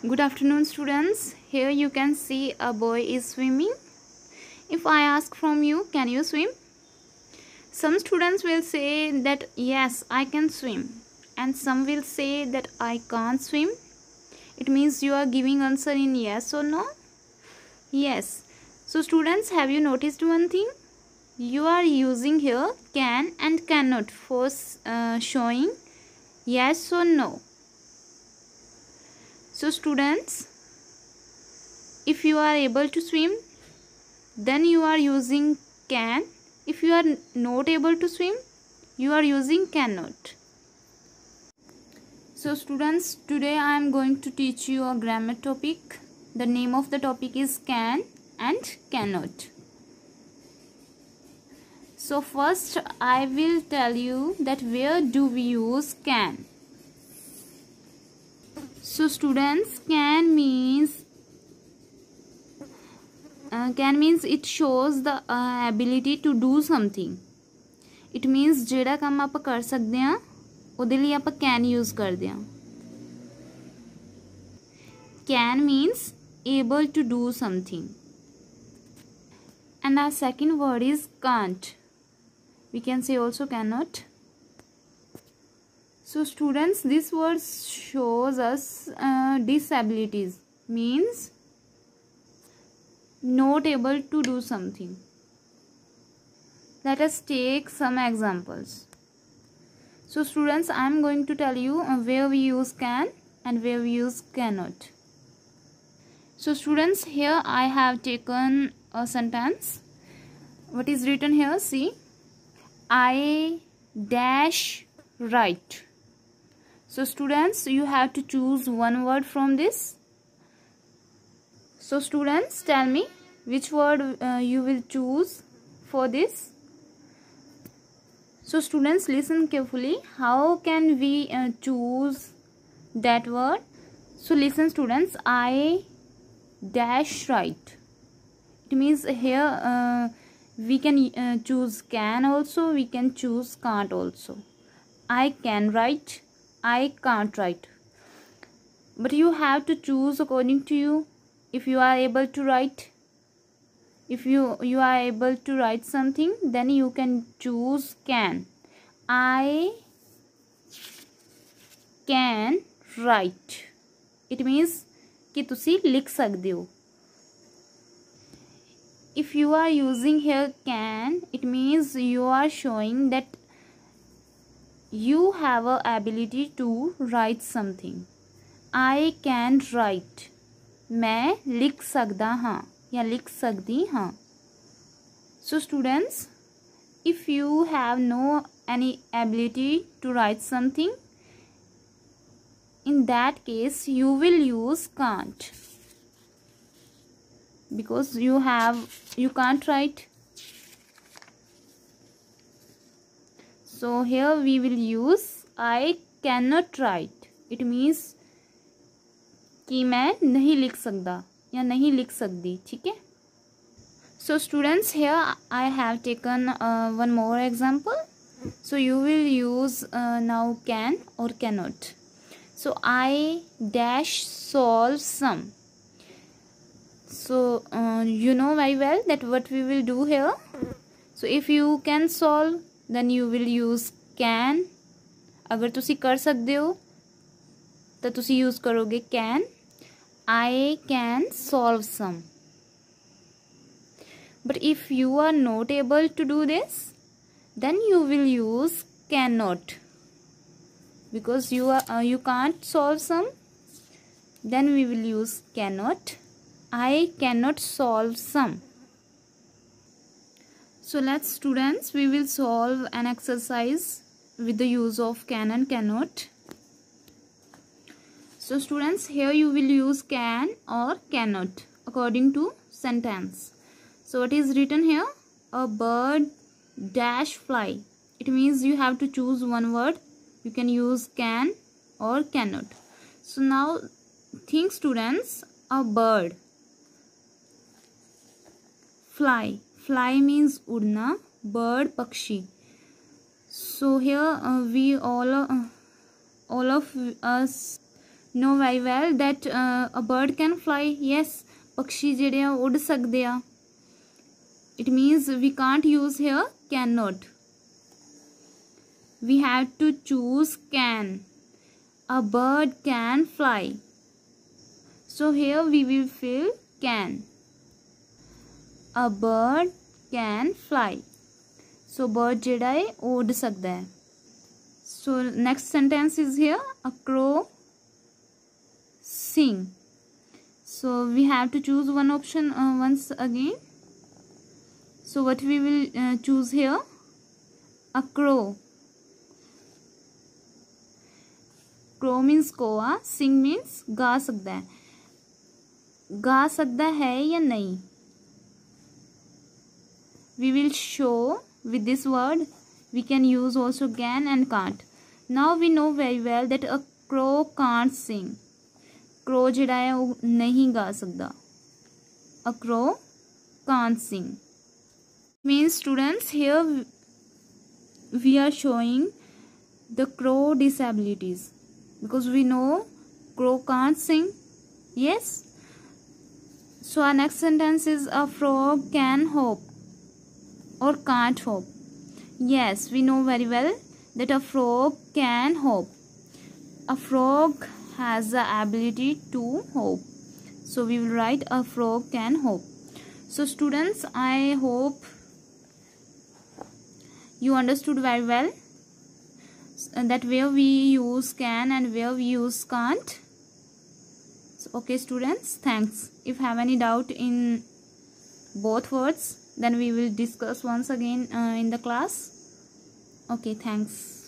Good afternoon, students. Here you can see a boy is swimming. If I ask from you, can you swim? Some students will say that yes, I can swim, and some will say that I can't swim. It means you are giving answer in yes or no. Yes. So students, have you noticed one thing? You are using here can and cannot for showing yes or no. So students, if you are able to swim, then you are using can. If you are not able to swim, you are using cannot. So students, today I am going to teach you a grammar topic. The name of the topic is can and cannot. So first I will tell you that where do we use can. So students, can means it shows the ability to do something. It means ਜਿਹੜਾ ਕੰਮ ਆਪਾਂ ਕਰ ਸਕਦੇ ਹਾਂ ਉਹਦੇ ਲਈ ਆਪਾਂ can use ਕਰਦੇ ਹਾਂ. Can means able to do something. And our second word is can't. We can say also cannot. So students, this word shows us disabilities, means not able to do something. Let us take some examples. So students, I am going to tell you where we use can and where we use cannot. So students, here I have taken a sentence. What is written here? See, I dash write. So students, you have to choose one word from this. So students, tell me which word you will choose for this. So students, listen carefully. How can we choose that word? So listen students, I dash write. It means here we can choose can also, we can choose can't also. I can write, I can't write. But you have to choose according to you. If you are able to write, if you are able to write something, then you can choose can. I can write. It means कि तुसी लिख सकते हो. If you are using here can, it means you are showing that you have a ability to write something. I can write. मैं लिख सकता हाँ या लिख सकती हाँ. So students, if you have no any ability to write something, in that case you will use can't, because you can't write. So here we will use I cannot write. It means कि मैं नहीं लिख सकता या नहीं लिख सकती. ठीक है. So students, here I have taken one more example. So you will use now can or cannot. So I dash solve some. So you know very well that what we will do here. So if you can solve, then you will use can. अगर तुसी कर सकते हो तो तुसी use करोगे can. I can solve some. But if you are not able to do this, then you will use cannot, because you can't solve some. Then we will use cannot. I cannot solve some. So let's students, we will solve an exercise with the use of can and cannot. So students, here you will use can or cannot according to sentence. So what is written here? A bird dash fly. It means you have to choose one word. You can use can or cannot. So now think students, a bird. Fly. Fly means udna. Bird pakshi. So here we all of us know very well that a bird can fly. Yes, pakshi ਜਿਹੜੇ ਆ ਉੱਡ ਸਕਦੇ ਆ. It means we can't use here cannot. We have to choose can. A bird can fly. So here we will fill can. A bird can fly. So bird ਜਿਹੜਾ ਹੈ ਉੱਡ ਸਕਦਾ ਹੈ. So next sentence is here. A crow sing. So we have to choose one option once again. So what we will choose here? A crow. Crow means koa. Sing means गा सकता है. गा सकता है या नहीं? We will show with this word. We can use also can and can't. Now we know very well that a crow can't sing. Crow ਜਿਹੜਾ ਹੈ ਉਹ ਨਹੀਂ ਗਾ ਸਕਦਾ. A crow can't sing. Means students, here we are showing the crow disabilities, because we know crow can't sing. Yes. So our next sentence is a frog can hop or can't hop. Yes, we know very well that a frog can hop. A frog has the ability to hop. So we will write a frog can hop. So students, I hope you understood very well that where we use can and where we use can't. So, okay students, thanks. If you have any doubt in both words, then we will discuss once again in the class. Okay, thanks.